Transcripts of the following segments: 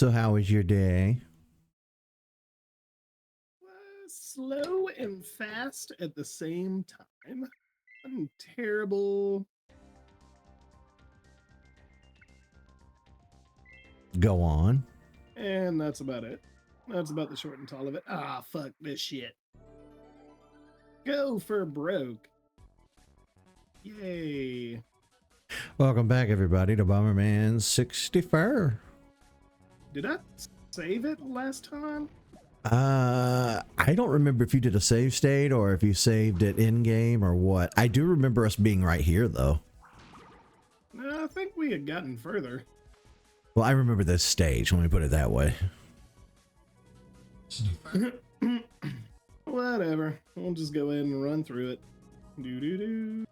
So how was your day? Slow and fast at the same time. I'm terrible. Go on. And that's about it. That's about the short and tall of it. Ah, fuck this shit. Go for broke. Yay. Welcome back, everybody, to Bomberman 64. Did I save it last time? I don't remember if you did a save state or if you saved it in-game or what. I do remember us being right here, though. No, I think we had gotten further. Well, I remember this stage, let me put it that way. Whatever. We'll just go ahead and run through it. Do-do-do.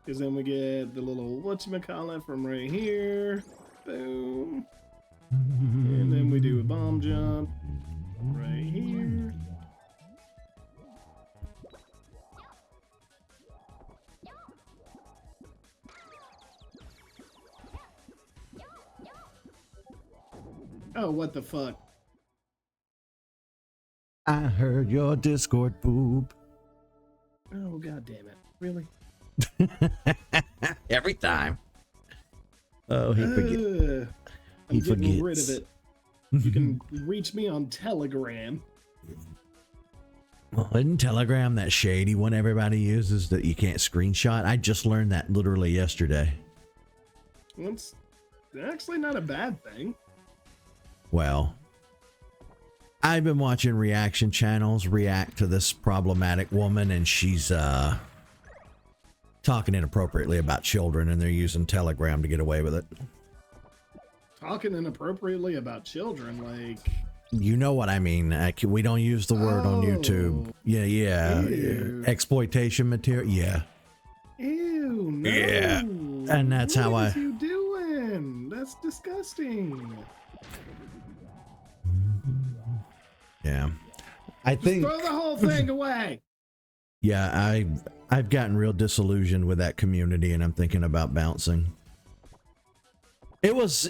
Because then we get the little whatchamacallit from right here. Boom. And then we do a bomb jump right here. Oh, what the fuck? I heard your Discord boob. Oh, god damn it. Really? Every time. Oh, he forgets. I'm getting rid of it. You can reach me on Telegram. Well, isn't Telegram that shady one everybody uses that you can't screenshot? I just learned that literally yesterday. Well, it's actually not a bad thing. Well, I've been watching reaction channels react to this problematic woman, and she's talking inappropriately about children, and they're using Telegram to get away with it. Talking inappropriately about children, like... You know what I mean. We don't use the word on YouTube. Yeah. Ew. Exploitation material. Yeah. Ew, no. Yeah. And that's how What are you doing? That's disgusting. Yeah. I think... Just throw the whole thing away. Yeah, I've gotten real disillusioned with that community, and I'm thinking about bouncing. It was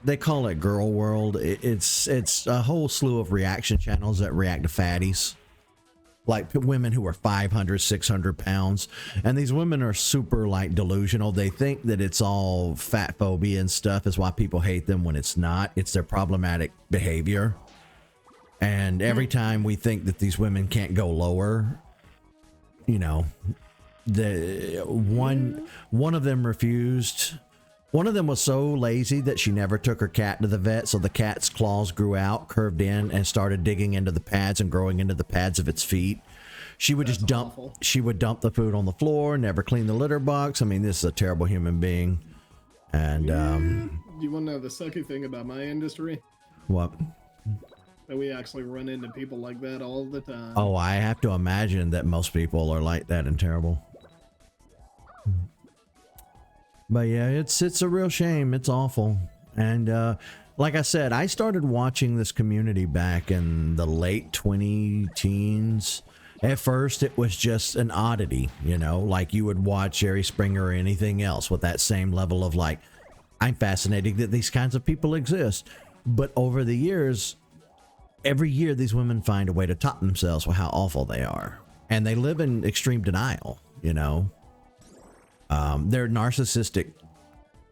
they call it Girl World. It's a whole slew of reaction channels that react to fatties, like women who are 500, 600 pounds, and these women are super like delusional. They think that it's all fat phobia and stuff is why people hate them, when it's not. It's their problematic behavior. And every time we think that these women can't go lower, you know, the one of them refused. One of them was so lazy that she never took her cat to the vet, so the cat's claws grew out, curved in, and started digging into the pads and growing into the pads of its feet. She would just dump. Awful. She would dump the food on the floor, never clean the litter box. I mean, this is a terrible human being. And you want to know the sucky thing about my industry? what? That we actually run into people like that all the time. Oh, I have to imagine that most people are like that and terrible. But yeah, it's a real shame. It's awful. And like I said, I started watching this community back in the late 20-teens. At first, it was just an oddity, you know, like you would watch Jerry Springer or anything else with that same level of like, I'm fascinated that these kinds of people exist. But over the years, every year these women find a way to top themselves with how awful they are. And they live in extreme denial, you know. They're narcissistic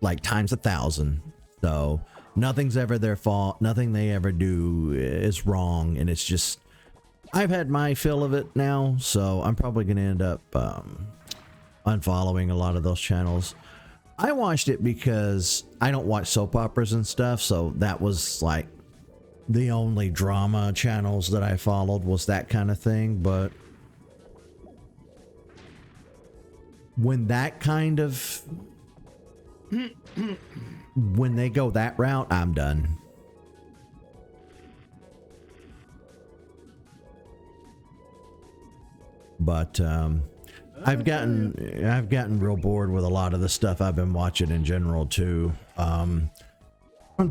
like times 1,000. So nothing's ever their fault. Nothing they ever do is wrong. And it's just, I've had my fill of it now. So I'm probably going to end up unfollowing a lot of those channels. I watched it because I don't watch soap operas and stuff. So that was like the only drama channels that I followed was that kind of thing. But when that kind of when they go that route, I'm done. But I've gotten real bored with a lot of the stuff I've been watching in general too. The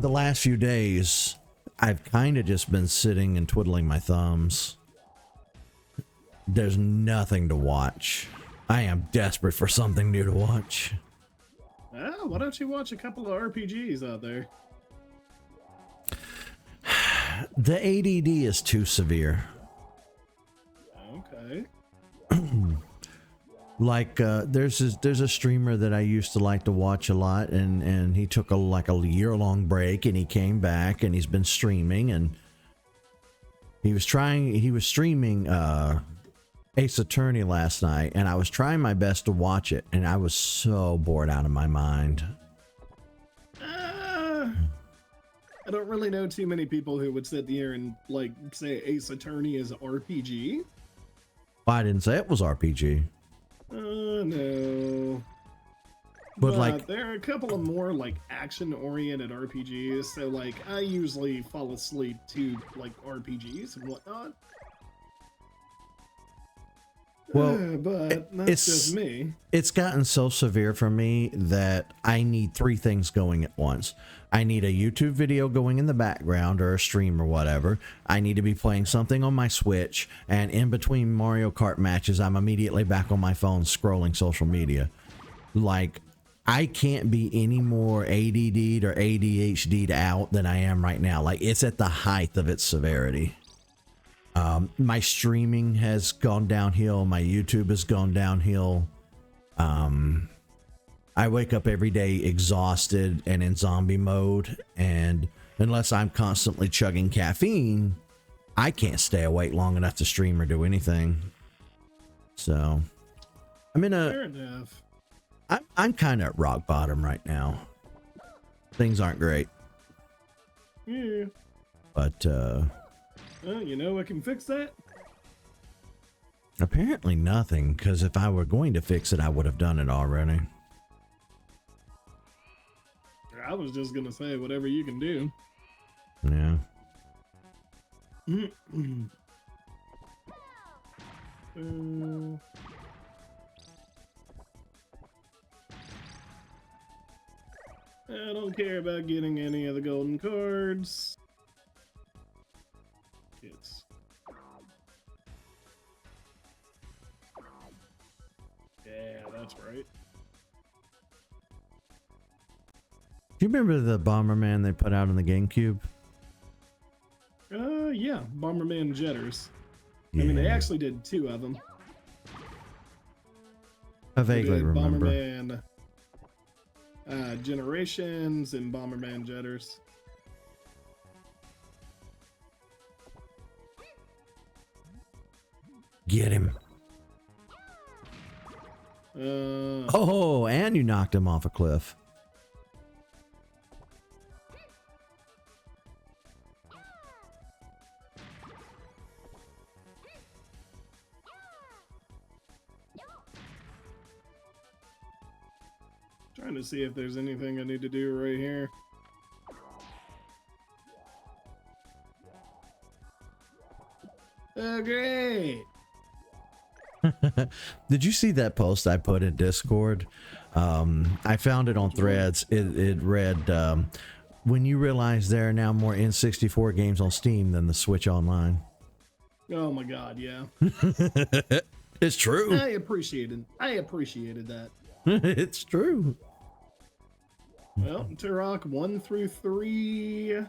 last few days, I've kind of just been sitting and twiddling my thumbs. There's nothing to watch. I am desperate for something new to watch. Oh, why don't you watch a couple of RPGs out there? The ADD is too severe. Okay. Like there's a streamer that I used to like to watch a lot, and he took a year-long break, and he came back, and he's been streaming, and he was streaming Ace Attorney last night, and I was trying my best to watch it, and I was so bored out of my mind. I don't really know too many people who would sit here and like say Ace Attorney is RPG. I didn't say it was RPG. No. But like, there are a couple of more like action-oriented RPGs, so like I usually fall asleep to like RPGs and whatnot. well, but that's just me. It's gotten so severe for me that I need three things going at once. I need a YouTube video going in the background, or a stream or whatever. I need to be playing something on my Switch, and in between Mario Kart matches, I'm immediately back on my phone scrolling social media. Like, I can't be any more ADD'd or ADHD'd out than I am right now. Like, it's at the height of its severity. My streaming has gone downhill. My YouTube has gone downhill. I wake up every day exhausted and in zombie mode, and unless I'm constantly chugging caffeine, I can't stay awake long enough to stream or do anything. So I'm in Fair enough. I'm kind of at rock bottom right now. Things aren't great. Yeah. But Well, you know what can fix that? apparently nothing, because if I were going to fix it, I would have done it already. I was just gonna say whatever you can do. Yeah. I don't care about getting any of the golden cards. It's... Yeah, that's right. Do you remember the Bomberman they put out on the GameCube? Yeah, Bomberman Jetters. Yeah. I mean, they actually did two of them. I vaguely remember. Bomberman Generations and Bomberman Jetters. Get him. Oh, and you knocked him off a cliff. Trying to see if there's anything I need to do right here. Oh, great. Did you see that post I put in Discord? I found it on Threads. It read, when you realize there are now more N64 games on Steam than the Switch Online. Oh my god, yeah. It's true. I appreciated that. It's true. Well, Turok 1 through 3,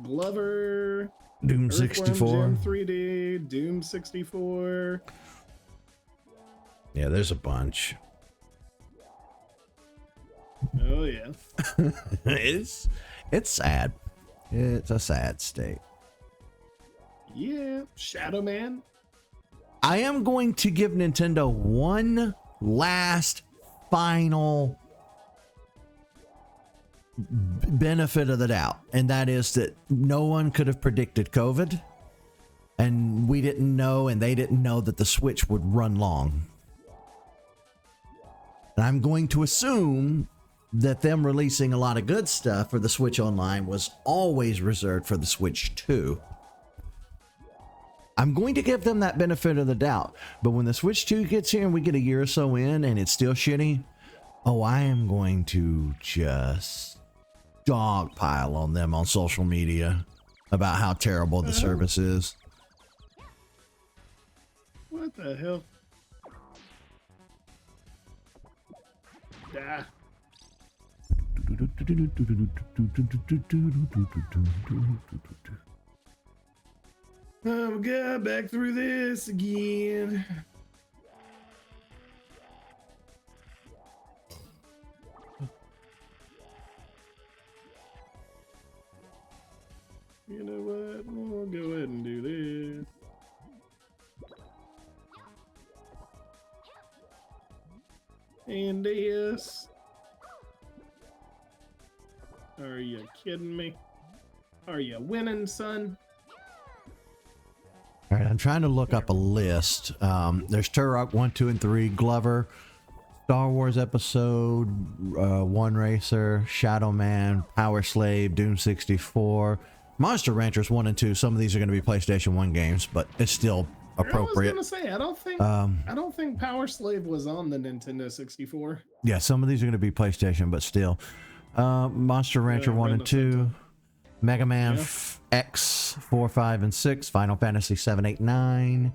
Glover, Doom Earthworm 64. Jim 3D, Doom 64. Yeah, there's a bunch. Oh yeah. It's sad. It's a sad state. Yeah, Shadow Man. I am going to give Nintendo one last final benefit of the doubt, and that is that no one could have predicted COVID, and we didn't know, and they didn't know that the Switch would run long. And I'm going to assume that them releasing a lot of good stuff for the Switch Online was always reserved for the Switch 2. I'm going to give them that benefit of the doubt. But when the Switch 2 gets here and we get a year or so in and it's still shitty, oh, I am going to just dogpile on them on social media about how terrible the service is. What the hell? Ah. Oh god, back through this again. You know what? We'll go ahead and do this. And this. Are you kidding me? Are you winning, son? All right, I'm trying to look up a list. There's Turok 1, 2, and 3, Glover, Star Wars Episode 1 Racer, Shadow Man, Power Slave, Doom 64, Monster Ranchers 1 and 2. Some of these are going to be PlayStation 1 games, but it's still appropriate. I was gonna say, I don't think Power Slave was on the Nintendo 64. Yeah, some of these are going to be PlayStation, but still. Monster Rancher 1 and 2, Mega Man X 4, 5, and 6, Final Fantasy 7, 8, 9,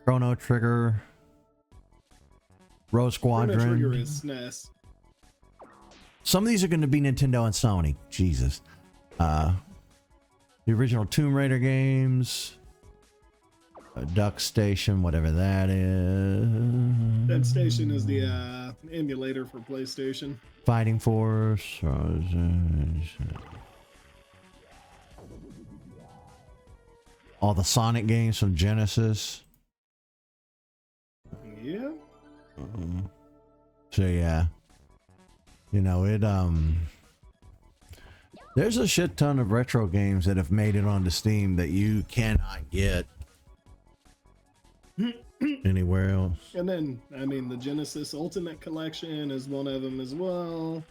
Chrono Trigger, Rogue Squadron. Chrono Trigger is SNES. Some of these are going to be Nintendo and Sony. Jesus. The original Tomb Raider games, Duck Station, whatever that is. That station is the emulator for PlayStation. Fighting Force. All the Sonic games from Genesis. Yeah. So yeah, you know it. There's a shit ton of retro games that have made it onto Steam that you cannot get anywhere else. And then, I mean, the Genesis Ultimate Collection is one of them as well.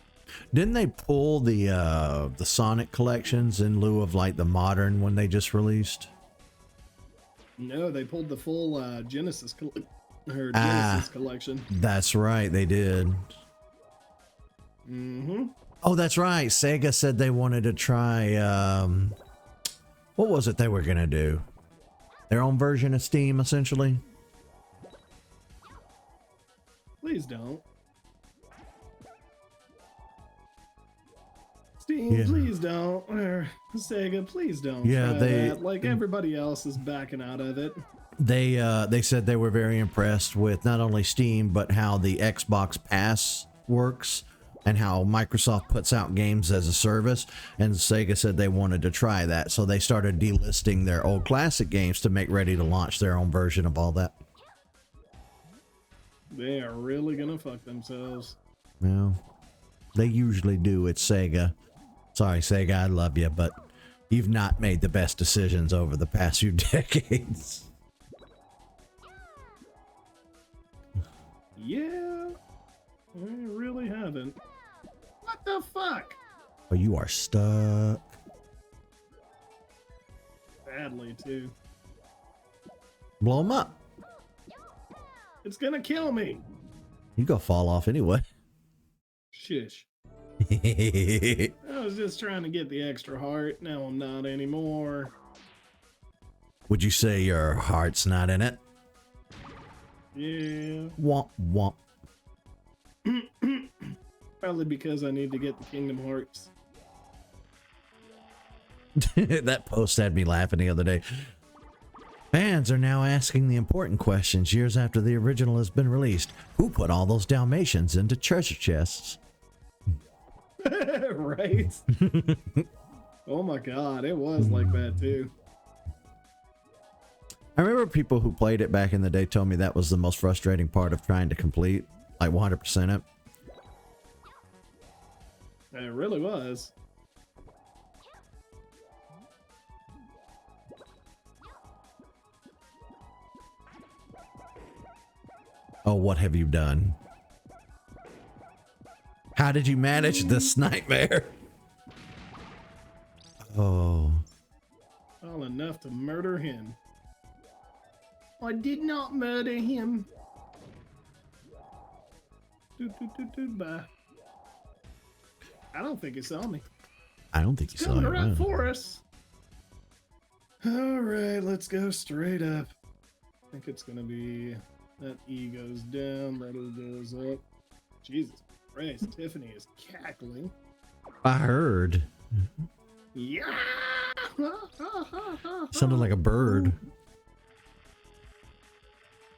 Didn't they pull the Sonic collections in lieu of like the modern one they just released? No, they pulled the full Genesis collection. That's right, they did. Mm-hmm. Oh, that's right. Sega said they wanted to try. What was it they were gonna do? Their own version of Steam, essentially. Please don't. Steam, please don't. Or Sega, please don't. Yeah, like everybody else is backing out of it. They said they were very impressed with not only Steam but how the Xbox Pass works and how Microsoft puts out games as a service, and Sega said they wanted to try that, so they started delisting their old classic games to make ready to launch their own version of all that. They are really gonna fuck themselves. Well, they usually do. It's Sega. Sorry, Sega, I love you, but you've not made the best decisions over the past few decades. Yeah, I really haven't. What the fuck? Oh, you are stuck. Badly, too. Blow them up. It's gonna kill me. You go fall off anyway. Shush. I was just trying to get the extra heart. Now I'm not anymore. Would you say your heart's not in it? Yeah. Womp womp. Probably because I need to get the Kingdom Hearts. That post had me laughing the other day. Fans are now asking the important questions years after the original has been released. Who put all those Dalmatians into treasure chests? Right? Oh my god, it was like that too. I remember people who played it back in the day told me that was the most frustrating part of trying to complete, like 100% it. It really was. Oh, what have you done? How did you manage this nightmare? Oh. All enough to murder him. I did not murder him. Bye. I don't think he saw me. I don't think he saw Coming you. right for us. All right, let's go straight up. I think it's gonna be that E goes down, that O goes up. Jesus Christ, Tiffany is cackling. I heard. Yeah. Sounded like a bird.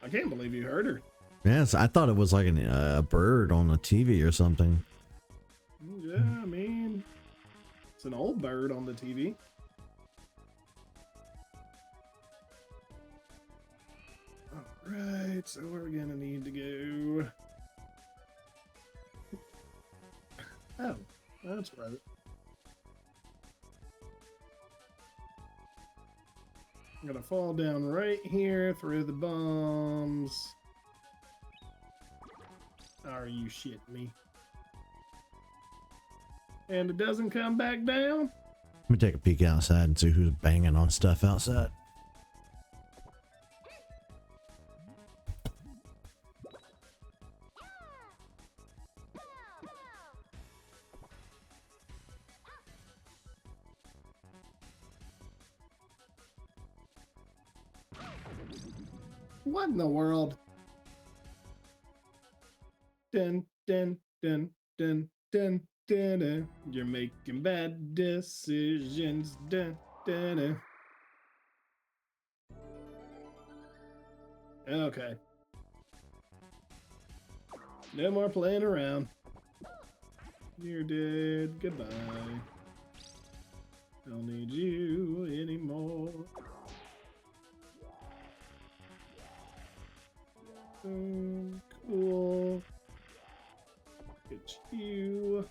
I can't believe you heard her. Yes, I thought it was like a bird on the TV or something. Yeah, I mean, it's an old bird on the TV. All right, so we're gonna need to go. Oh, that's right. I'm gonna fall down right here through the bombs. Are you shitting me? And it doesn't come back down? Let me take a peek outside and see who's banging on stuff outside. What in the world? Dun, dun, dun, dun, dun, dun, dun. You're making bad decisions. Dun, dun, dun. Okay. No more playing around. You're dead. Goodbye. Don't need you anymore. Cool. Get you.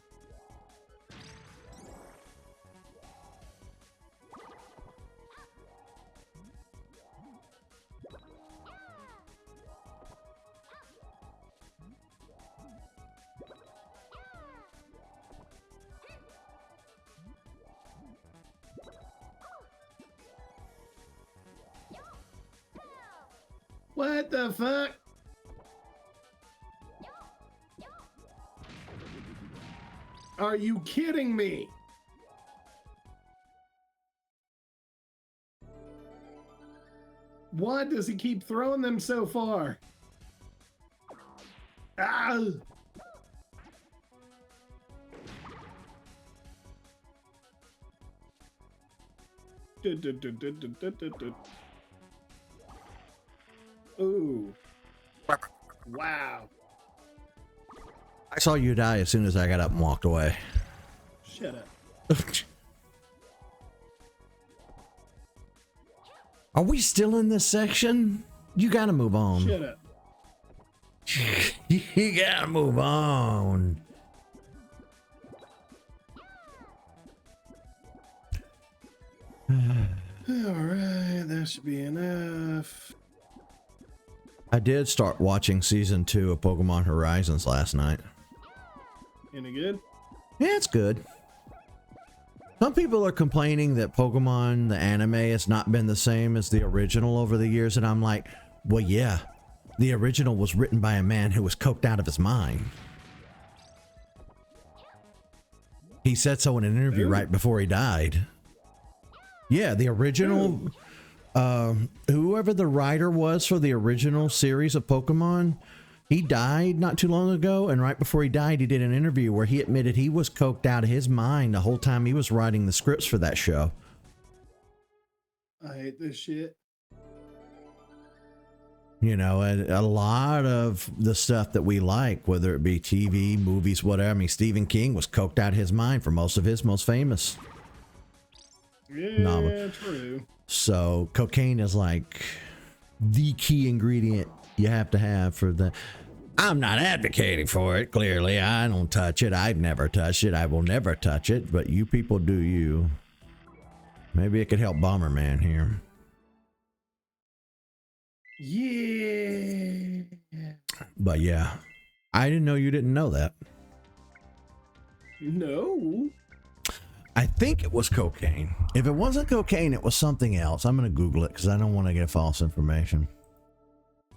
What the fuck? Are you kidding me? Why does he keep throwing them so far? Ah! Ooh. Wow. I saw you die as soon as I got up and walked away. Shut up. Are we still in this section? You gotta move on. Shut up. You gotta move on. Alright, that should be enough. I did start watching season 2 of Pokemon Horizons last night. Any good? Yeah, it's good. Some people are complaining that Pokemon, the anime, has not been the same as the original over the years, and I'm like, well, yeah. The original was written by a man who was coked out of his mind. He said so in an interview right before he died. Yeah, the original, whoever the writer was for the original series of Pokemon, he died not too long ago, and right before he died, he did an interview where he admitted he was coked out of his mind the whole time he was writing the scripts for that show. I hate this shit. You know, and a lot of the stuff that we like, whether it be TV, movies, whatever. I mean, Stephen King was coked out of his mind for most of his most famous Yeah, true. So cocaine is like the key ingredient you have to have for the... I'm not advocating for it, clearly. I don't touch it. I've never touched it. I will never touch it, but you people do you. Maybe it could help Bomberman here. Yeah. But yeah, I didn't know you didn't know that. No. I think it was cocaine. If it wasn't cocaine, it was something else. I'm going to Google it because I don't want to get false information.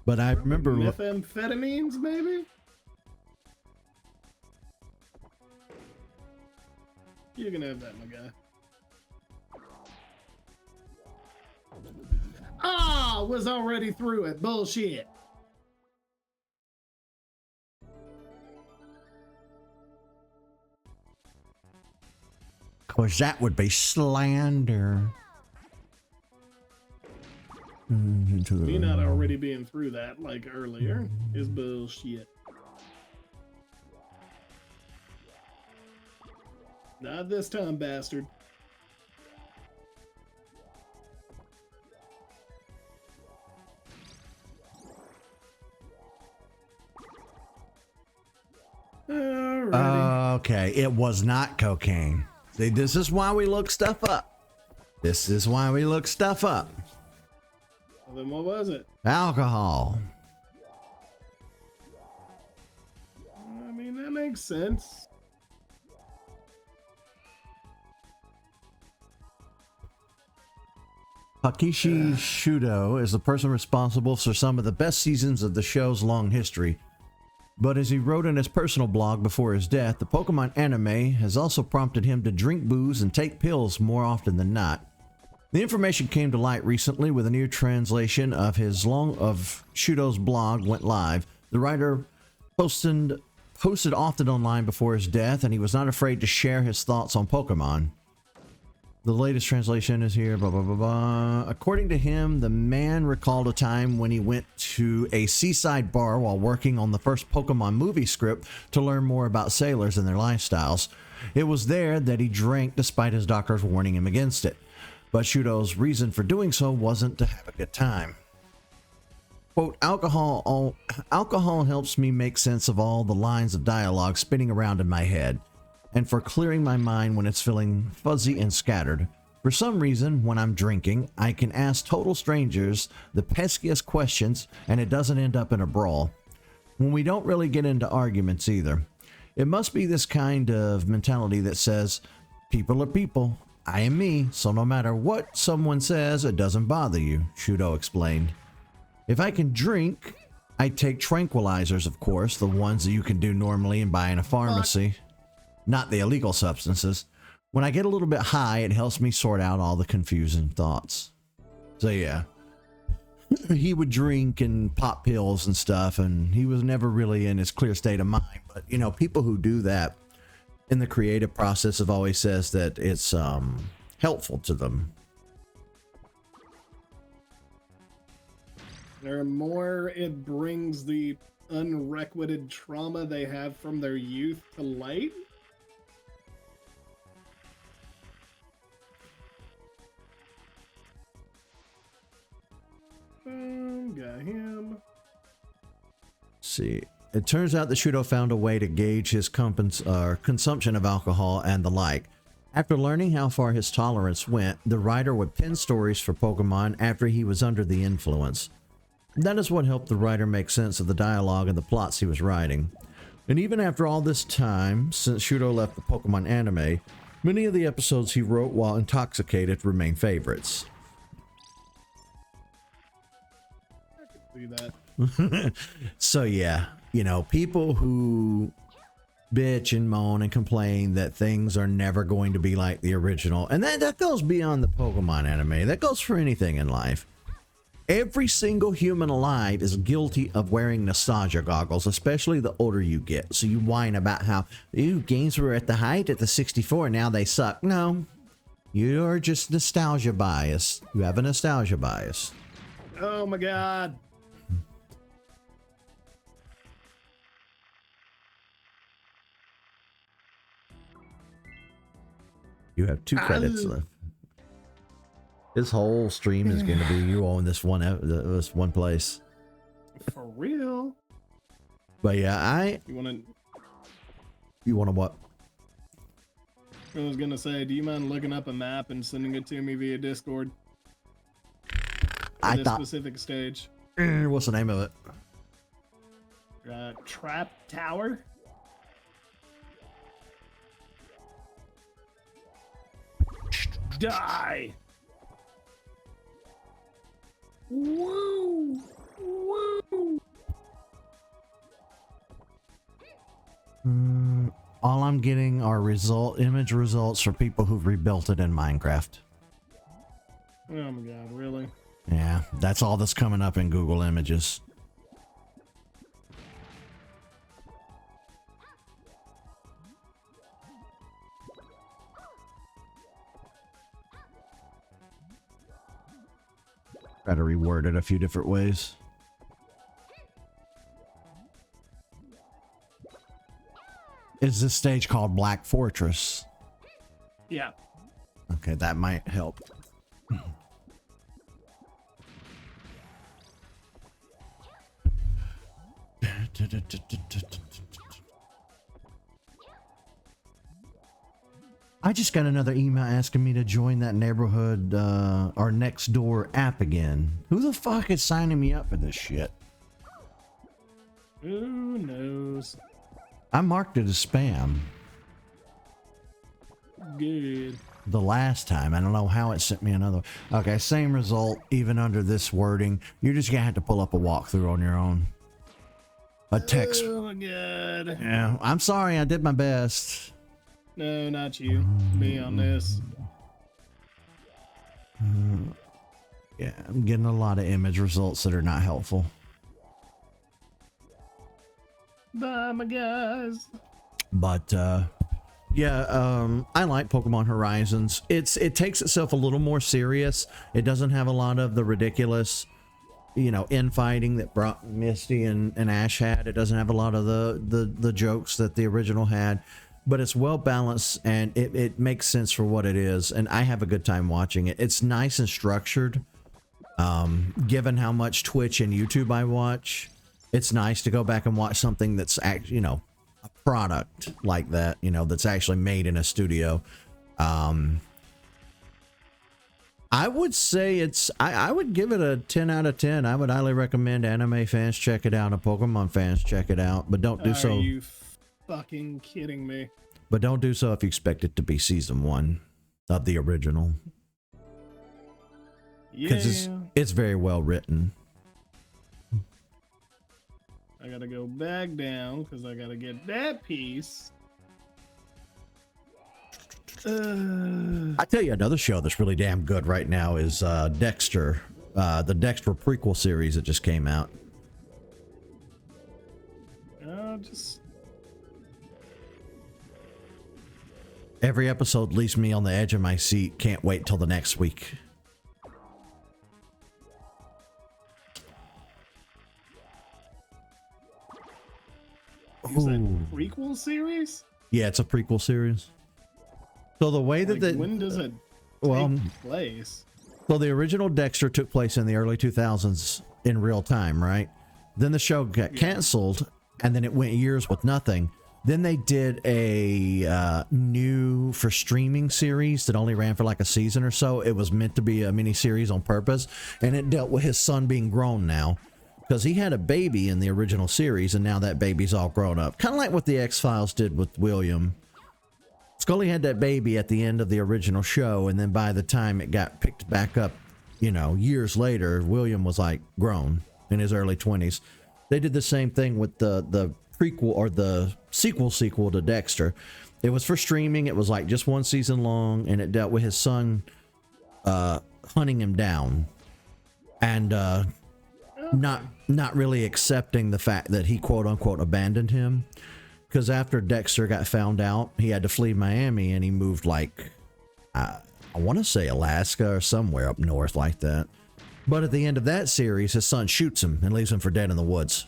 But I remember... Methamphetamines, maybe? You can have that, my guy. Ah, was already through it. Bullshit. Because that would be slander. Me not already being through that like earlier is bullshit. Not this time, bastard. Alrighty. Okay, it was not cocaine. See, this is why we look stuff up. This is why we look stuff up. Well, then what was it? Alcohol. I mean, that makes sense. Takeshi Shudo is the person responsible for some of the best seasons of the show's long history. But as he wrote in his personal blog before his death, the Pokemon anime has also prompted him to drink booze and take pills more often than not. The information came to light recently with a new translation of Shudo's blog went live. The writer posted often online before his death, and he was not afraid to share his thoughts on Pokemon. The latest translation is here, blah, blah, blah, blah. According to him, the man recalled a time when he went to a seaside bar while working on the first Pokemon movie script to learn more about sailors and their lifestyles. It was there that he drank despite his doctors warning him against it. But Shudo's reason for doing so wasn't to have a good time. Quote, alcohol helps me make sense of all the lines of dialogue spinning around in my head, and for clearing my mind when it's feeling fuzzy and scattered. For some reason, when I'm drinking, I can ask total strangers the peskiest questions and it doesn't end up in a brawl. When we don't really get into arguments either. It must be this kind of mentality that says, people are people, I am me, so no matter what someone says, it doesn't bother you, Shudo explained. If I can drink, I take tranquilizers, of course, the ones that you can do normally and buy in a pharmacy. Not the illegal substances. When I get a little bit high, it helps me sort out all the confusing thoughts. So yeah, he would drink and pop pills and stuff, and he was never really in his clear state of mind. But, you know, people who do that in the creative process have always says that it's helpful to them. Or more, it brings the unrequited trauma they have from their youth to light. Got him. See, it turns out that Shudo found a way to gauge his consumption of alcohol and the like. After learning how far his tolerance went, the writer would pen stories for Pokemon after he was under the influence. That is what helped the writer make sense of the dialogue and the plots he was writing. And even after all this time, since Shudo left the Pokemon anime, many of the episodes he wrote while intoxicated remain favorites. I can see that. So yeah, you know, people who bitch and moan and complain that things are never going to be like the original, and that goes beyond the Pokemon anime, that goes for anything in life. Every single human alive is guilty of wearing nostalgia goggles, especially the older you get. So you whine about how, ooh, games were at the height at the 64, now they suck. No, you're just nostalgia bias. You have a nostalgia bias. Oh my god. You have 2 credits left. This whole stream is going to be you on this one place. For real? But yeah, You want to what? I was gonna say, do you mind looking up a map and sending it to me via Discord? I this thought specific stage. What's the name of it? Trap Tower. Die! Woo! Woo! All I'm getting are image results for people who've rebuilt it in Minecraft. Oh my god, really? Yeah, that's all that's coming up in Google Images. Try to reword it a few different ways. Is this stage called Black Fortress? Yeah. Okay, that might help. I just got another email asking me to join that neighborhood or next door app again. Who the fuck is signing me up for this shit? Who knows? I marked it as spam Good. the last time. I don't know how it sent me another. Okay, same result, even under this wording. You're just gonna have to pull up a walkthrough on your own. A text. Oh my god. Yeah, I'm sorry, I did my best. No, not you. Me on this. Yeah, I'm getting a lot of image results that are not helpful. Bye, my guys. But yeah, I like Pokemon Horizons. It takes itself a little more serious. It doesn't have a lot of the ridiculous, you know, infighting that Misty and Ash had. It doesn't have a lot of the jokes that the original had. But it's well balanced and it makes sense for what it is. And I have a good time watching it. It's nice and structured. Given how much Twitch and YouTube I watch, it's nice to go back and watch something that's you know, a product like that, you know, that's actually made in a studio. I would say I would give it a 10 out of 10. I would highly recommend anime fans check it out and Pokemon fans check it out, but don't do so. Are you fucking kidding me? But don't do so if you expect it to be season 1 of the original. Because it's very well written. I gotta go back down because I gotta get that piece. I tell you, another show that's really damn good right now is Dexter, the Dexter prequel series that just came out. Just every episode leaves me on the edge of my seat. Can't wait till the next week. Is that a prequel series? Yeah, it's a prequel series. So the way that when does it take place? So the original Dexter took place in the early 2000s in real time, right? Then the show got canceled, and then it went years with nothing. Then they did a new for streaming series that only ran for like a season or so. It was meant to be a mini series on purpose, and it dealt with his son being grown now. Because he had a baby in the original series, and now that baby's all grown up. Kind of like what the X-Files did with William. Scully had that baby at the end of the original show, and then by the time it got picked back up, you know, years later, William was like grown in his early 20s. They did the same thing with the prequel or the sequel to Dexter. It was for streaming. It was like just one season long, and it dealt with his son hunting him down. And not really accepting the fact that he quote unquote abandoned him, because after Dexter got found out, he had to flee Miami and he moved like I want to say Alaska or somewhere up north like that. But at the end of that series, his son shoots him and leaves him for dead in the woods.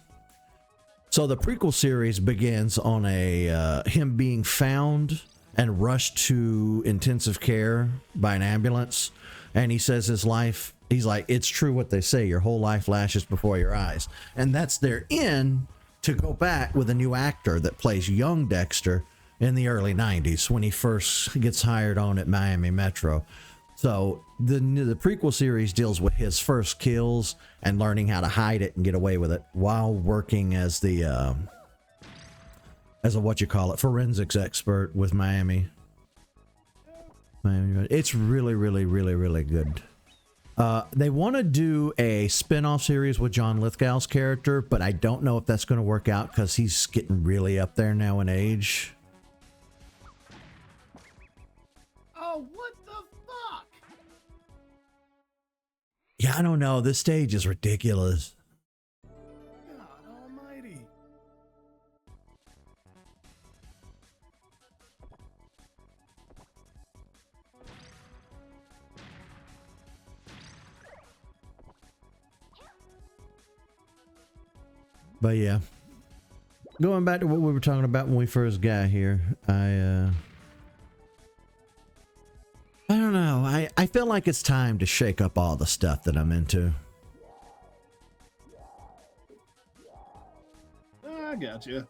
So the prequel series begins on a him being found and rushed to intensive care by an ambulance, and he says his life, he's like, it's true what they say, your whole life flashes before your eyes. And that's their in to go back with a new actor that plays young Dexter in the early 90s when he first gets hired on at Miami Metro. So the prequel series deals with his first kills and learning how to hide it and get away with it while working as the as a forensics expert with Miami. It's really, really, really, really good. They want to do a spin-off series with John Lithgow's character, but I don't know if that's going to work out because he's getting really up there now in age. Oh, what the fuck? Yeah, I don't know. This stage is ridiculous. God almighty. But yeah, going back to what we were talking about when we first got here, I don't know. I feel like it's time to shake up all the stuff that I'm into. I got you.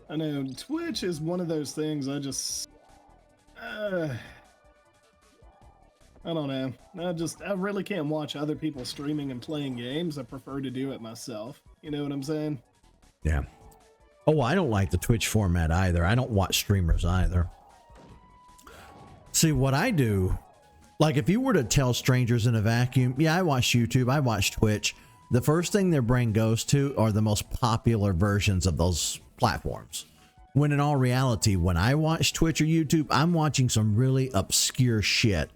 I know Twitch is one of those things I just I don't know. I really can't watch other people streaming and playing games. I prefer to do it myself. You know what I'm saying? Yeah. Oh, I don't like the Twitch format either. I don't watch streamers either. See, what I do, like if you were to tell strangers in a vacuum, yeah, I watch YouTube, I watch Twitch, the first thing their brain goes to are the most popular versions of those platforms. When in all reality, when I watch Twitch or YouTube, I'm watching some really obscure shit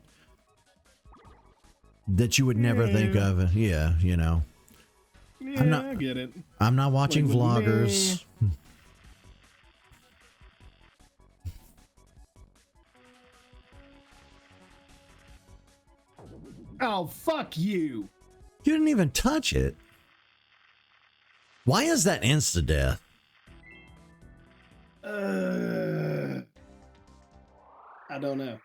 that you would never think of. Yeah, you know. Yeah, I get it. I'm not watching Like with vloggers. Oh, fuck you. You didn't even touch it. Why is that insta-death? I don't know.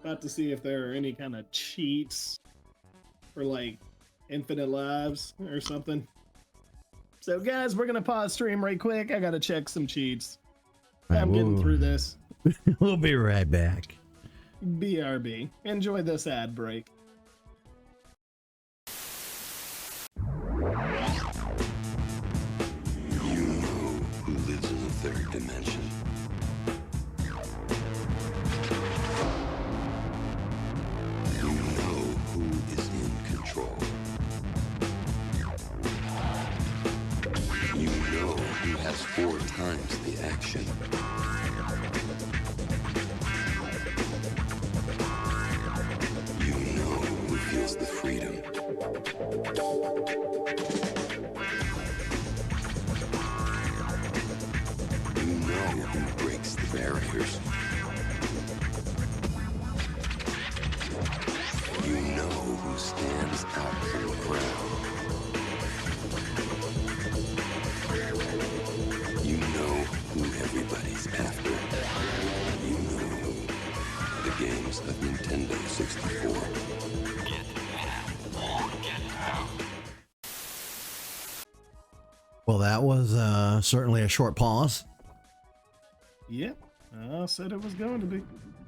About to see if there are any kind of cheats for like infinite lives or something. So guys, we're gonna pause stream right quick. I gotta check some cheats. I'm getting through this. We'll be right back. BRB. Enjoy this ad break. You know who lives in the third dimension. You know who is in control. You know who has 4 times the action. You know who feels the freedom. You know who breaks the barriers. You know who stands out from the crowd. You know who everybody's after. You know the games of Nintendo 64. Well, that was certainly a short pause. Yep. I said it was going to be.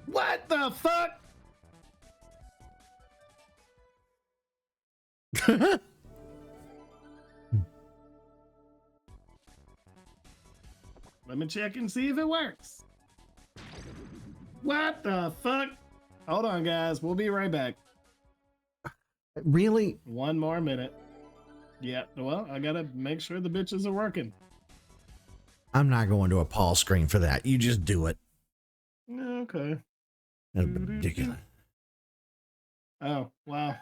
What the fuck? Let me check and see if it works. What the fuck? Hold on, guys. We'll be right back. Really? 1 more minute. Yeah, well, I gotta make sure the bitches are working. I'm not going to a pause screen for that. You just do it. Okay. That's ridiculous. Oh, wow.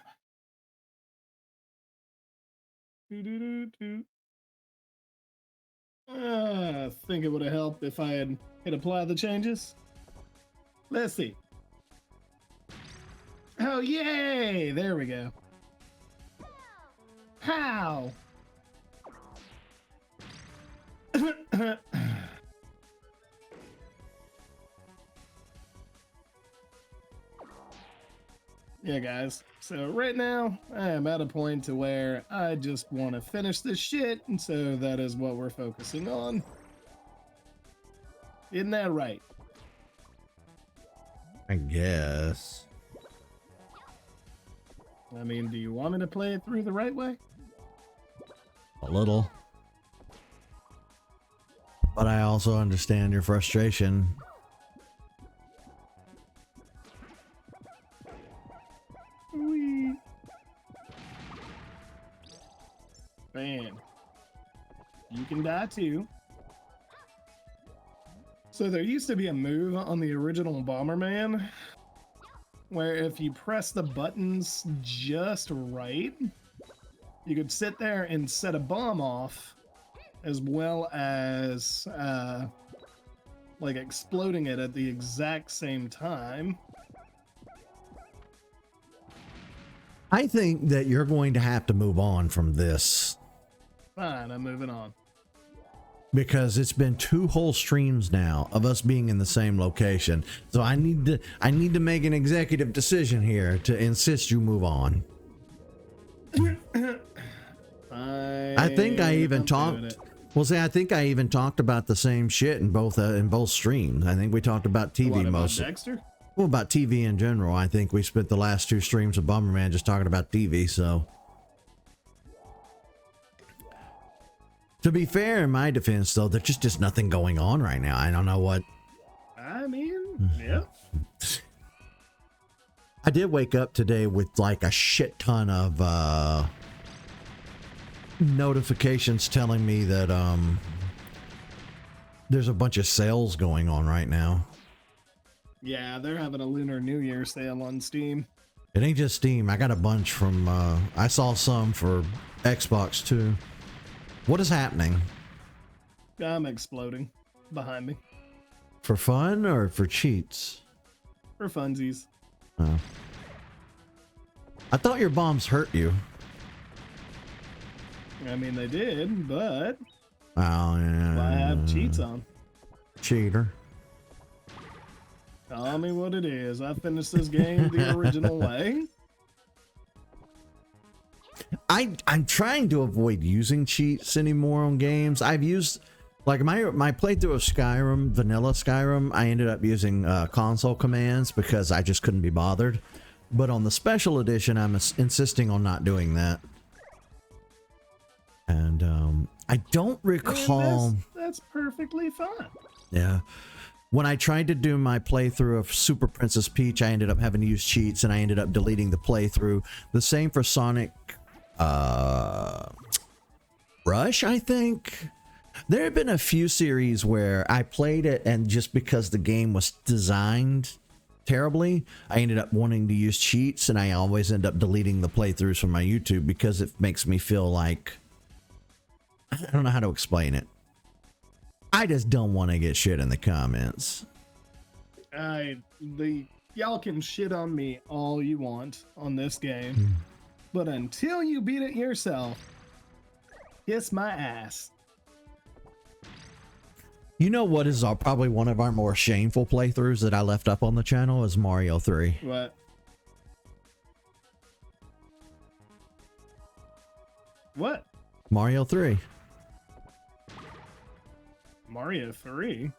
I think it would have helped if I had hit apply the changes. Let's see. Oh, yay! There we go. How? Yeah, guys. So right now, I am at a point to where I just want to finish this shit, and so that is what we're focusing on. Isn't that right? I guess. I mean, do you want me to play it through the right way? A little. But I also understand your frustration. Whee. Man, you can die too. So there used to be a move on the original Bomberman where if you press the buttons just right, you could sit there and set a bomb off as well as like exploding it at the exact same time. I think that you're going to have to move on from this Fine, I'm moving on. because it's been 2 whole streams now of us being in the same location. So I need to make an executive decision here to insist you move on. I think I even talked. Well, see, I think I even talked about the same shit in both streams. I think we talked about TV What, about mostly. Dexter? Well, about TV in general. I think we spent the last 2 streams of Bomberman just talking about TV. So, to be fair, in my defense, though, there's just nothing going on right now. I don't know what. I mean, yeah. I did wake up today with like a shit ton of notifications telling me that there's a bunch of sales going on right now. Yeah, they're having a Lunar New Year sale on Steam. It ain't just Steam. I got a bunch from I saw some for Xbox too. What is happening? I'm exploding behind me. For fun or for cheats? For funsies. Oh. I thought your bombs hurt you. I mean, they did, but Oh yeah. I have cheats on. Cheater. Tell me what it is. I finished this game the original way. I'm trying to avoid using cheats anymore on games. I've used like my playthrough of Skyrim, vanilla Skyrim, I ended up using console commands because I just couldn't be bothered. But on the special edition, I'm insisting on not doing that. And I don't recall. And that's perfectly fine. Yeah. When I tried to do my playthrough of Super Princess Peach, I ended up having to use cheats and I ended up deleting the playthrough. The same for Sonic Rush, I think. There have been a few series where I played it and just because the game was designed terribly, I ended up wanting to use cheats and I always end up deleting the playthroughs from my YouTube because it makes me feel like, I don't know how to explain it. I just don't want to get shit in the comments. Y'all can shit on me all you want on this game, but until you beat it yourself, kiss my ass. You know what is probably one of our more shameful playthroughs that I left up on the channel is Mario 3. What? What? Mario 3. Mario 3?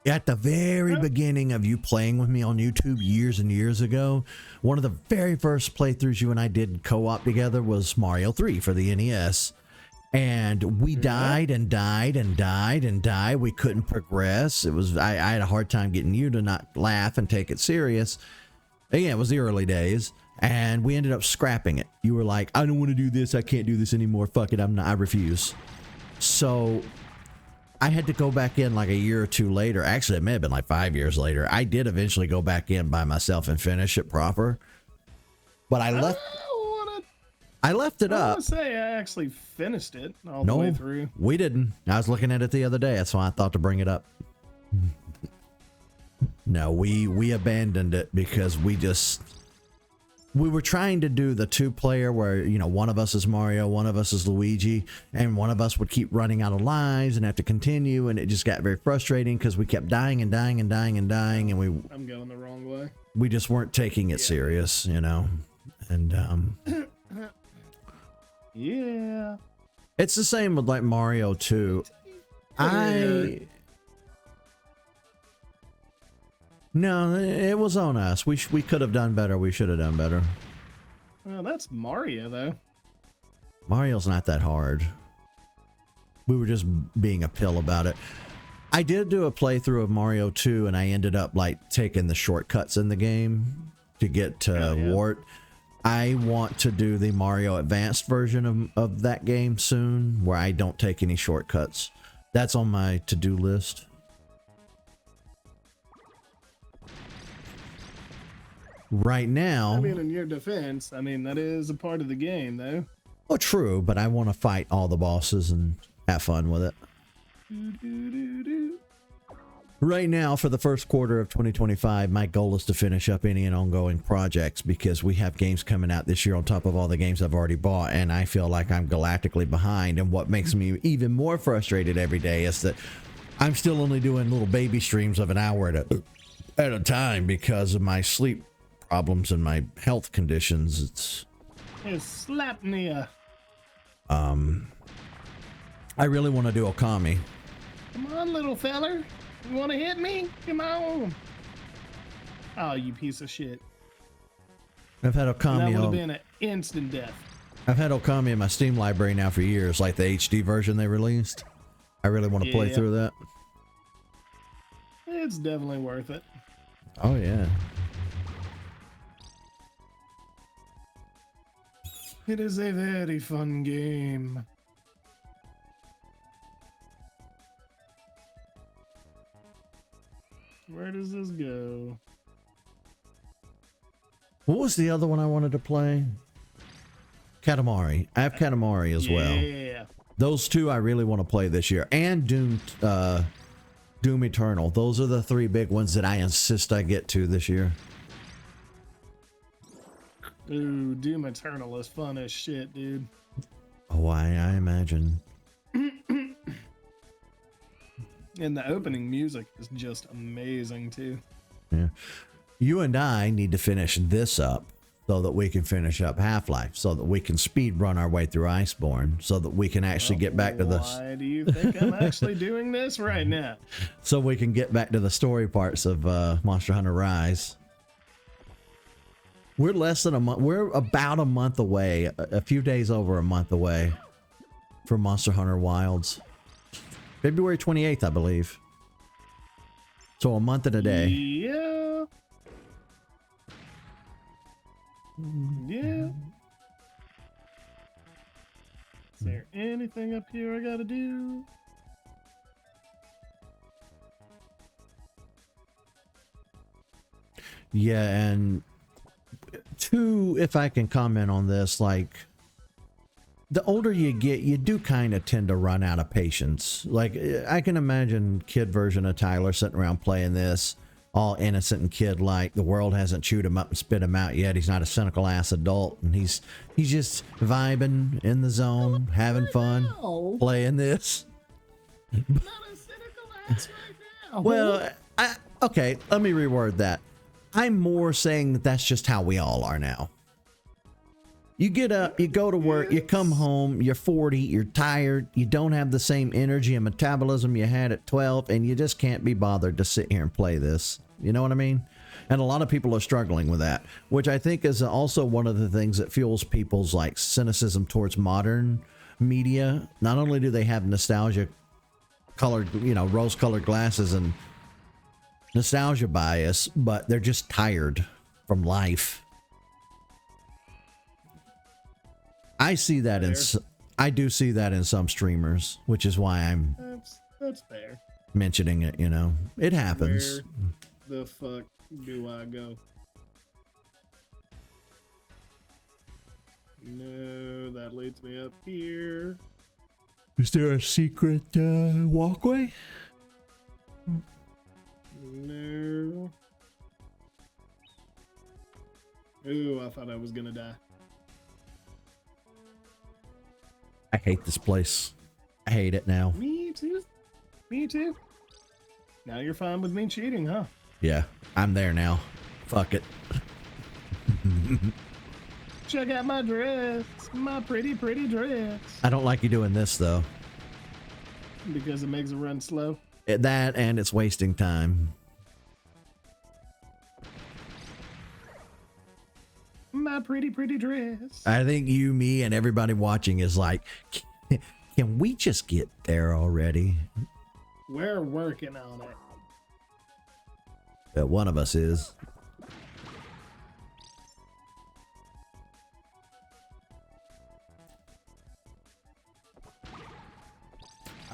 At the very beginning of you playing with me on YouTube years and years ago, one of the very first playthroughs you and I did co-op together was Mario 3 for the NES. And we died and died and died and died. We couldn't progress. It was I had a hard time getting you to not laugh and take it serious. And yeah, it was the early days. And we ended up scrapping it. You were like, I don't want to do this. I can't do this anymore. Fuck it. I refuse. So I had to go back in like a year or two later. Actually, it may have been like 5 years later. I did eventually go back in by myself and finish it proper. But I left it I up. want to say I actually finished it all the way through. We didn't. I was looking at it the other day. That's why I thought to bring it up. No, we abandoned it because we were trying to do the 2-player where, you know, one of us is Mario, one of us is Luigi, and one of us would keep running out of lives and have to continue, and it just got very frustrating because we kept dying and dying and dying and dying, and I'm going the wrong way. we just weren't taking it serious, you know. And yeah. it's the same with like Mario 2. No, it was on us. We could have done better. We should have done better. Well, that's Mario, though. Mario's not that hard. We were just being a pill about it. I did do a playthrough of Mario 2, and I ended up like taking the shortcuts in the game to get to Wart. I want to do the Mario Advanced version of that game soon, where I don't take any shortcuts. That's on my to-do list. Right now... I mean, in your defense, I mean, that is a part of the game, though. Oh, true, but I want to fight all the bosses and have fun with it. Right now, for the first quarter of 2025, my goal is to finish up any and ongoing projects, because we have games coming out this year on top of all the games I've already bought, and I feel like I'm galactically behind. And what makes me even more frustrated every day is that I'm still only doing little baby streams of an hour at a time because of my sleep problems and my health conditions. It's slapnea. I really want to do Okami. Come on, little feller. You want to hit me? Come on. Oh, you piece of shit. I've had Okami. That would have been an instant death. I've had Okami in my Steam library now for years, like the HD version they released. I really want to play through that. It's definitely worth it. Oh, yeah. It is a very fun game. Where does this go? What was the other one I wanted to play? Katamari. I have Katamari as well. Yeah. Those two I really want to play this year. And Doom Eternal. Those are the three big ones that I insist I get to this year. Ooh, Doom Eternal is fun as shit, dude. Oh, I imagine. And the opening music is just amazing, too. Yeah. You and I need to finish this up so that we can finish up Half-Life, so that we can speed run our way through Iceborne, so that we can actually get back to this. Why do you think I'm actually doing this right now? So we can get back to the story parts of Monster Hunter Rise. We're less than a month. We're about a month away, a few days over a month away from Monster Hunter Wilds. February 28th, I believe. So a month and a day. Yeah. Yeah. Is there anything up here I gotta do? Yeah, and two, if I can comment on this, like, the older you get, you do kind of tend to run out of patience. Like, I can imagine kid version of Tyler sitting around playing this, all innocent and kid-like. The world hasn't chewed him up and spit him out yet. He's not a cynical ass adult, and he's just vibing in the zone, having fun, playing this. Not a cynical ass right now. Well, okay, let me reword that. I'm more saying that that's just how we all are now. You get up, you go to work, you come home, you're 40, you're tired, you don't have the same energy and metabolism you had at 12, and you just can't be bothered to sit here and play this. You know what I mean? And a lot of people are struggling with that, which I think is also one of the things that fuels people's like cynicism towards modern media. Not only do they have nostalgia colored, rose-colored glasses and nostalgia bias, but they're just tired from life. I see that I do see that in some streamers, which is why I'm that's fair. Mentioning it, it happens. Where the fuck do I go? No, that leads me up here. Is there a secret walkway? No. Ooh, I thought I was gonna die. I hate this place. I hate it now. Me too. Me too. Now you're fine with me cheating, huh? Yeah, I'm there now. Fuck it. Check out my dress. My pretty, pretty dress. I don't like you doing this, though. Because it makes it run slow? That, and it's wasting time. My pretty, pretty dress. I think you, me, and everybody watching is like, can we just get there already? We're working on it. Yeah, one of us is.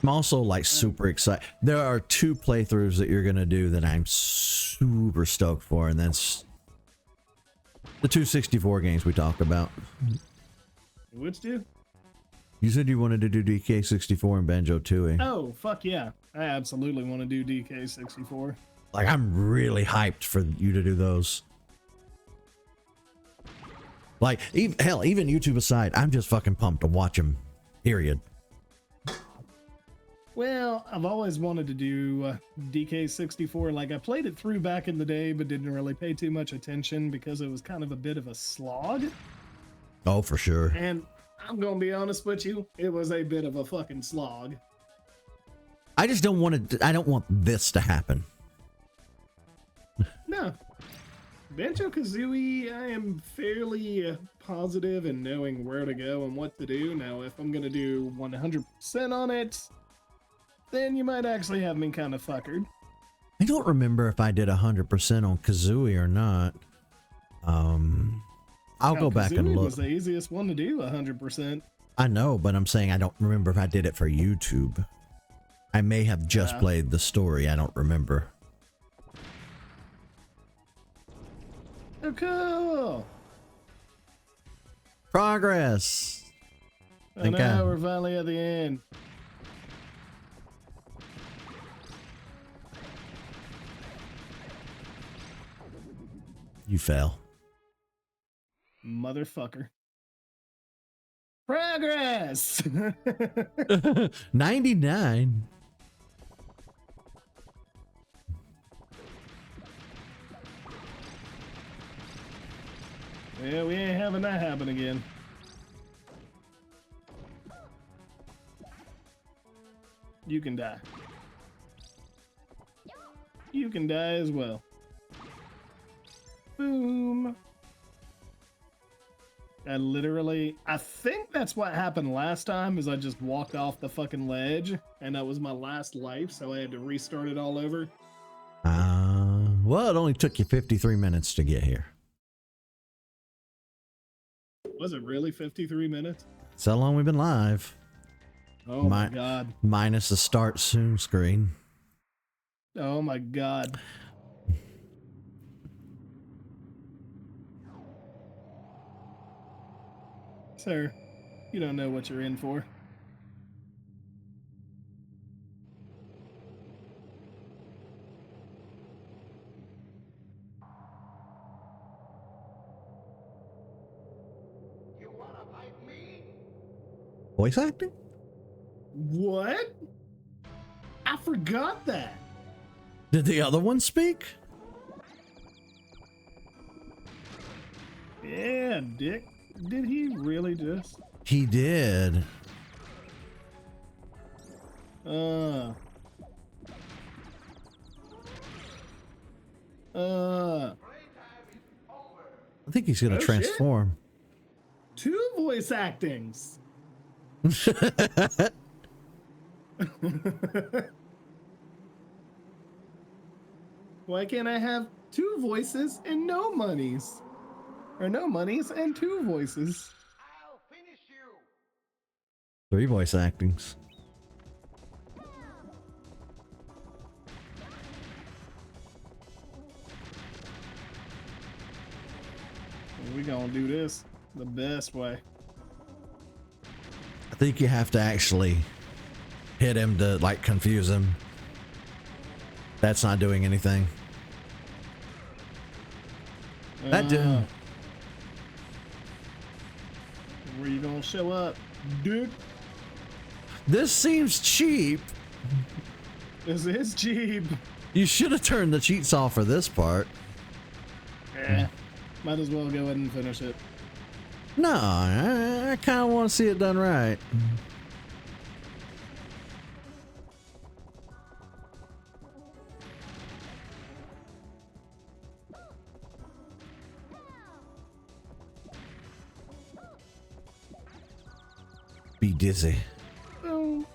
I'm also like super excited. There are 2 playthroughs that you're gonna do that I'm super stoked for, and that's the 264 games we talked about. Which do? You said you wanted to do DK64 and Banjo Tooie. Oh, fuck yeah. I absolutely want to do DK64. Like, I'm really hyped for you to do those. Like, hell, even YouTube aside, I'm just fucking pumped to watch them. Period. Well, I've always wanted to do DK64. Like, I played it through back in the day, but didn't really pay too much attention because it was kind of a bit of a slog. Oh, for sure. And I'm gonna be honest with you, it was a bit of a fucking slog. I just don't want to. I don't want this to happen. No. Banjo-Kazooie, I am fairly positive in knowing where to go and what to do. Now, if I'm gonna do 100% on it, then you might actually have me kind of fuckered. I don't remember if I did 100% on Kazooie or not. I'll go back and Kazooie look. was the easiest one to do 100%. I know, but I'm saying I don't remember if I did it for YouTube. I may have just played the story. I don't remember. Oh, cool. Progress. And now we're finally at the end. You fell. Motherfucker. Progress! 99. Yeah, we ain't having that happen again. You can die. You can die as well. Boom. I think that's what happened last time, is I just walked off the fucking ledge, and that was my last life, so I had to restart it all over. Well, it only took you 53 minutes to get here. Was it really 53 minutes? That's how long we've been live. Oh my god. Minus the start soon screen. Oh my god. Sir, you don't know what you're in for. You wanna fight me? Voice acting? What? I forgot that. Did the other one speak? Yeah, Dick. Did he really just? He did. I think he's gonna Oh, shit. transform. 2 voice actings. Why can't I have 2 voices and no monies? Or no monies and 2 voices? I'll finish you. 3 voice actings. We gonna do this the best way. I think you have to actually hit him to like confuse him. That's not doing anything. That did. Where you gonna show up, Dick? This seems cheap. This is cheap. You should have turned the cheats off for this part. Might as well go ahead and finish it. No, I kind of want to see it done right. Be dizzy. Boom.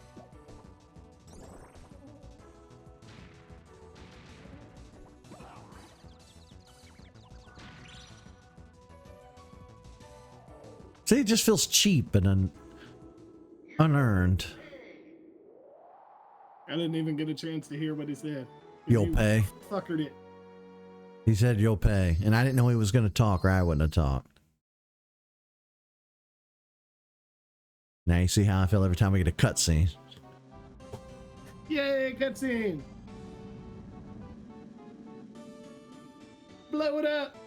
See, it just feels cheap and unearned. I didn't even get a chance to hear what he said. You'll You pay. Fuckered it. He said you'll pay. And I didn't know he was going to talk or I wouldn't have talked. Now you see how I feel every time we get a cutscene. Yay, cutscene! Blow it up!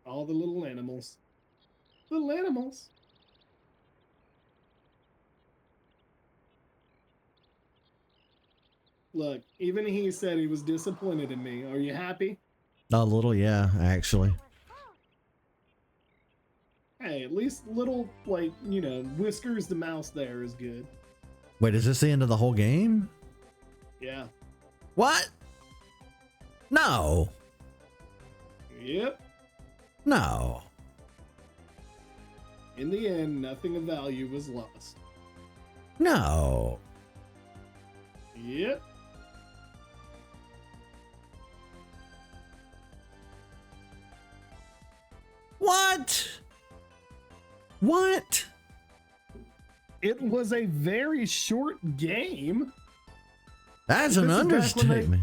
All the little animals. Little animals. Look, even he said he was disappointed in me. Are you happy? A little, yeah, actually. Hey, at least little, like, you know, Whiskers the mouse there is good. Wait, is this the end of the whole game? Yeah. What? No. Yep. No. In the end, nothing of value was lost. No. Yep. What? What? It was a very short game. That's an This is back when understatement.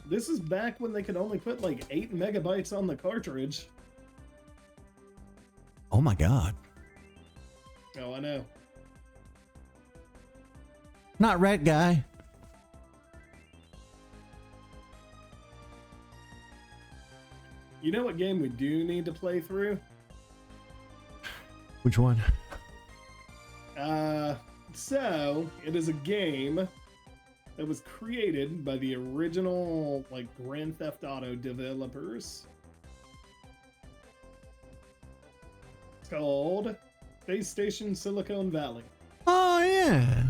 This is back when they could only put like 8 megabytes on the cartridge. Oh my god. Oh, I know. Not red guy. You know what game we do need to play through? Which one? So it is a game that was created by the original like Grand Theft Auto developers. It's called Space Station Silicon Valley. Oh yeah.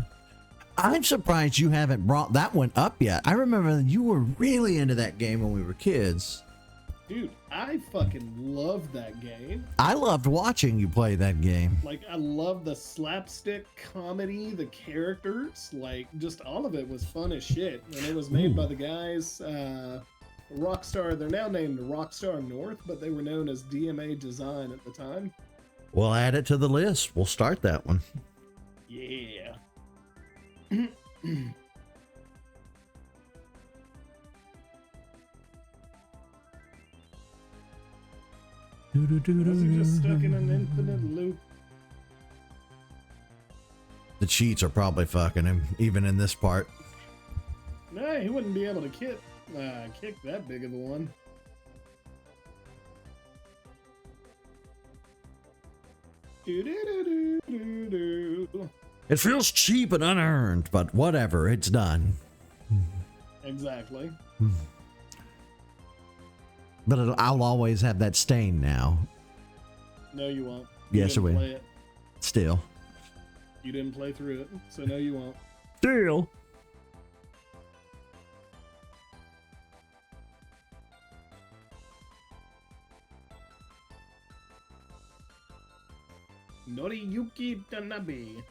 I'm surprised you haven't brought that one up yet. I remember you were really into that game when we were kids. Dude, I fucking loved that game. I loved watching you play that game. Like, I love the slapstick comedy, the characters, like, just all of it was fun as shit. And it was made by the guys, Rockstar, they're now named Rockstar North, but they were known as DMA Design at the time. We'll add it to the list. We'll start that one. Yeah. Was he just stuck in an infinite loop? The cheats are probably fucking him, even in this part. No, he wouldn't be able to kick that big of a one. Do-do-do-do-do-do. It feels cheap and unearned, but whatever, it's done. Exactly. But I'll always have that stain now. No, you won't. Yes, I You didn't will. play it. Still. You didn't play through it, so no, you won't. Still. Noriyuki Tanabe.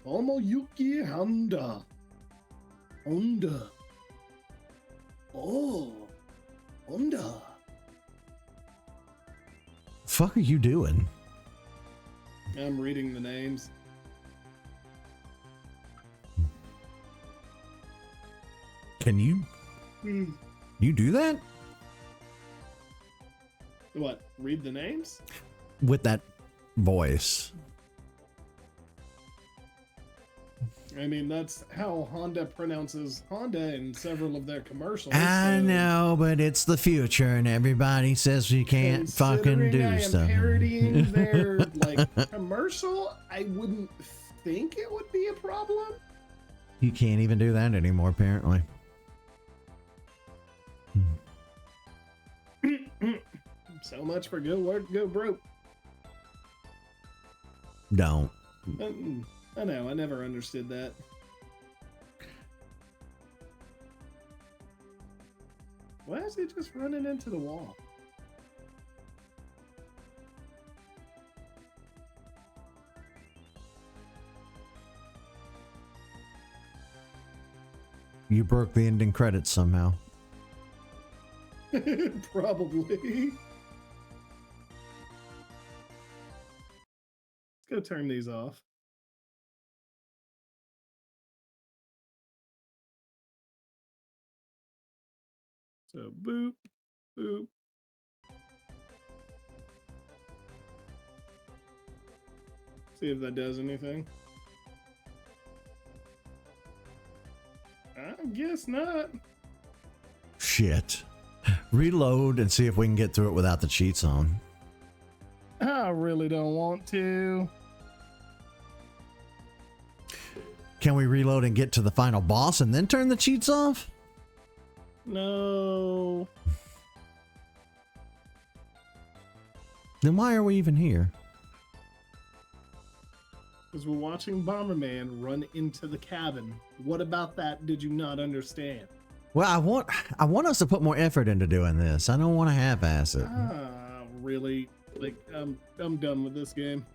Tomoyuki Honda. Honda. Oh. Honda. Fuck are you doing? I'm reading the names. Can you do that? What? Read the names? With that voice. I mean, that's how Honda pronounces Honda in several of their commercials. I so know, but it's the future and everybody says you can't fucking considering do I am stuff. parodying their like commercial, I wouldn't think it would be a problem. You can't even do that anymore, apparently. So much for go work, go broke. Don't. I know, I never understood that. Why is he just running into the wall? You broke the ending credits somehow. Probably. Let's go turn these off. So boop, boop. See if that does anything. I guess not. Shit. Reload and see if we can get through it without the cheats on. I really don't want to. Can we reload and get to the final boss and then turn the cheats off? No. Then why are we even here? Because we're watching Bomberman run into the cabin. What about that did you not understand? Well, I want us to put more effort into doing this. I don't want to half-ass it. Really? Like, I'm done with this game.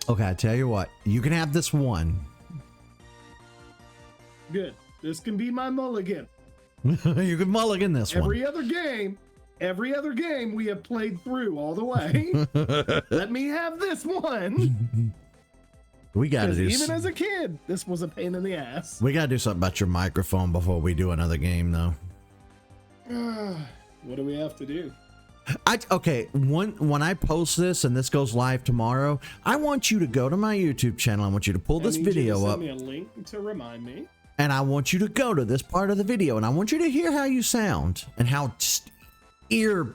Okay, I tell you what. You can have this one. Good. This can be my mulligan. You can mulligan this one. Every other game we have played through all the way. Let me have this one. We got to do even as a kid, this was a pain in the ass. We got to do something about your microphone before we do another game, though. What do we have to do? Okay, when I post this and this goes live tomorrow, I want you to go to my YouTube channel. I want you to pull this video up. Send me a link to remind me. And I want you to go to this part of the video, and I want you to hear how you sound and how ear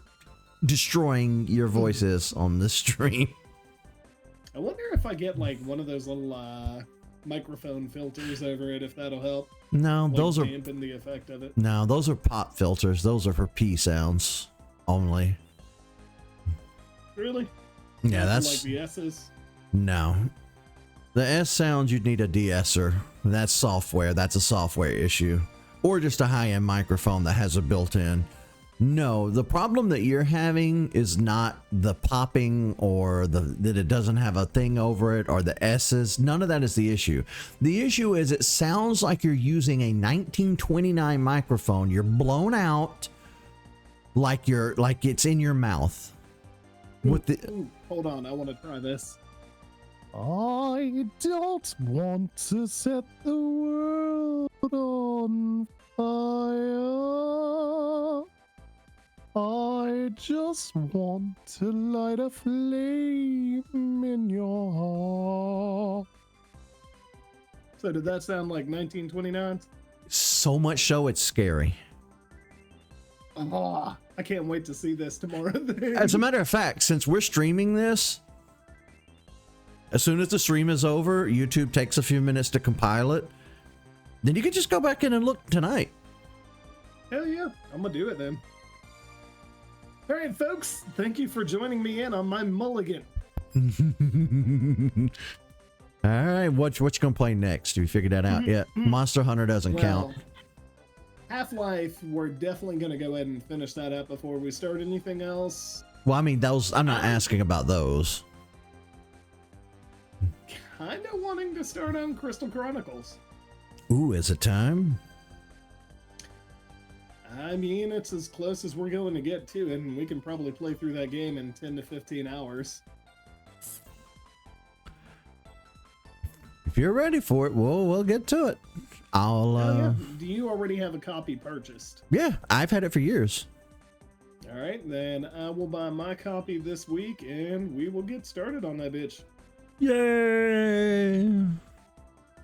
destroying your voice is on this stream. I wonder if I get like one of those little microphone filters over it, if that'll help. No, like, those are dampen the effect of it. No, those are pop filters. Those are for P sounds only. Really? Yeah, Nothing that's like the S's. No. The S sounds, you'd need a de-esser. That's software. That's a software issue. Or just a high-end microphone that has a built-in. No, the problem that you're having is not the popping or that it doesn't have a thing over it or the S's. None of that is the issue. The issue is it sounds like you're using a 1929 microphone. You're blown out like it's in your mouth. With the Hold on, I want to try this. I don't want to set the world on fire. I just want to light a flame in your heart. So did that sound like 1929? so much so it's scary. Oh, I can't wait to see this tomorrow. Then. As a matter of fact, since we're streaming this, as soon as the stream is over, YouTube takes a few minutes to compile it. Then you can just go back in and look tonight. Hell yeah, I'm gonna do it then. All right, folks, thank you for joining me in on my mulligan. All right, what you gonna play next? Have you figured that out yet? Monster Hunter doesn't count. Half-Life, we're definitely gonna go ahead and finish that up before we start anything else. Well, I mean, those. I'm not asking about those. Kinda wanting to start on Crystal Chronicles. Ooh, is it time? I mean, it's as close as we're going to get to it, and we can probably play through that game in 10 to 15 hours. If you're ready for it, we'll get to it. Yeah. Do you already have a copy purchased? Yeah, I've had it for years. All right, then I will buy my copy this week, and we will get started on that bitch. Yay!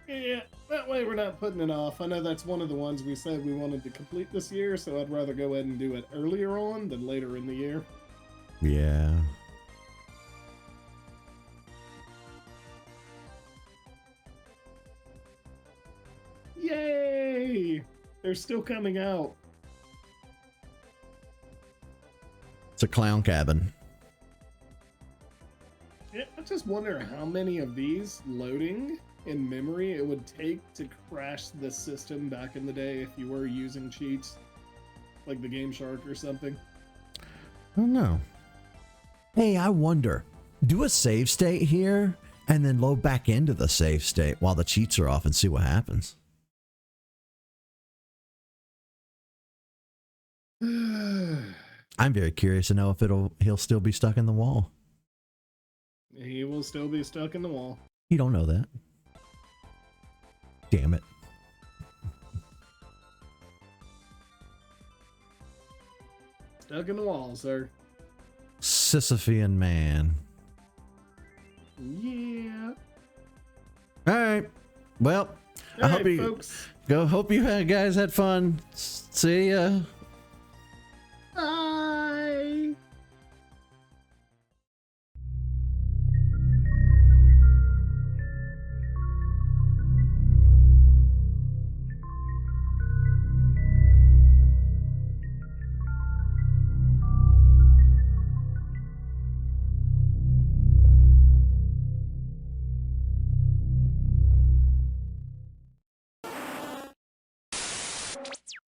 Yeah, that way we're not putting it off. I know that's one of the ones we said we wanted to complete this year, so I'd rather go ahead and do it earlier on than later in the year. Yeah. Yay! They're still coming out. It's a clown cabin. Yeah, I just wonder how many of these loading in memory it would take to crash the system back in the day if you were using cheats, like the Game Shark or something. I don't know. Hey, I wonder, do a save state here and then load back into the save state while the cheats are off and see what happens. I'm very curious to know if he'll still be stuck in the wall. He will still be stuck in the wall. You don't know that. Damn it. Stuck in the wall, sir. Sisyphean man. Yeah. All right. Well, I hope you folks. guys had fun. See ya.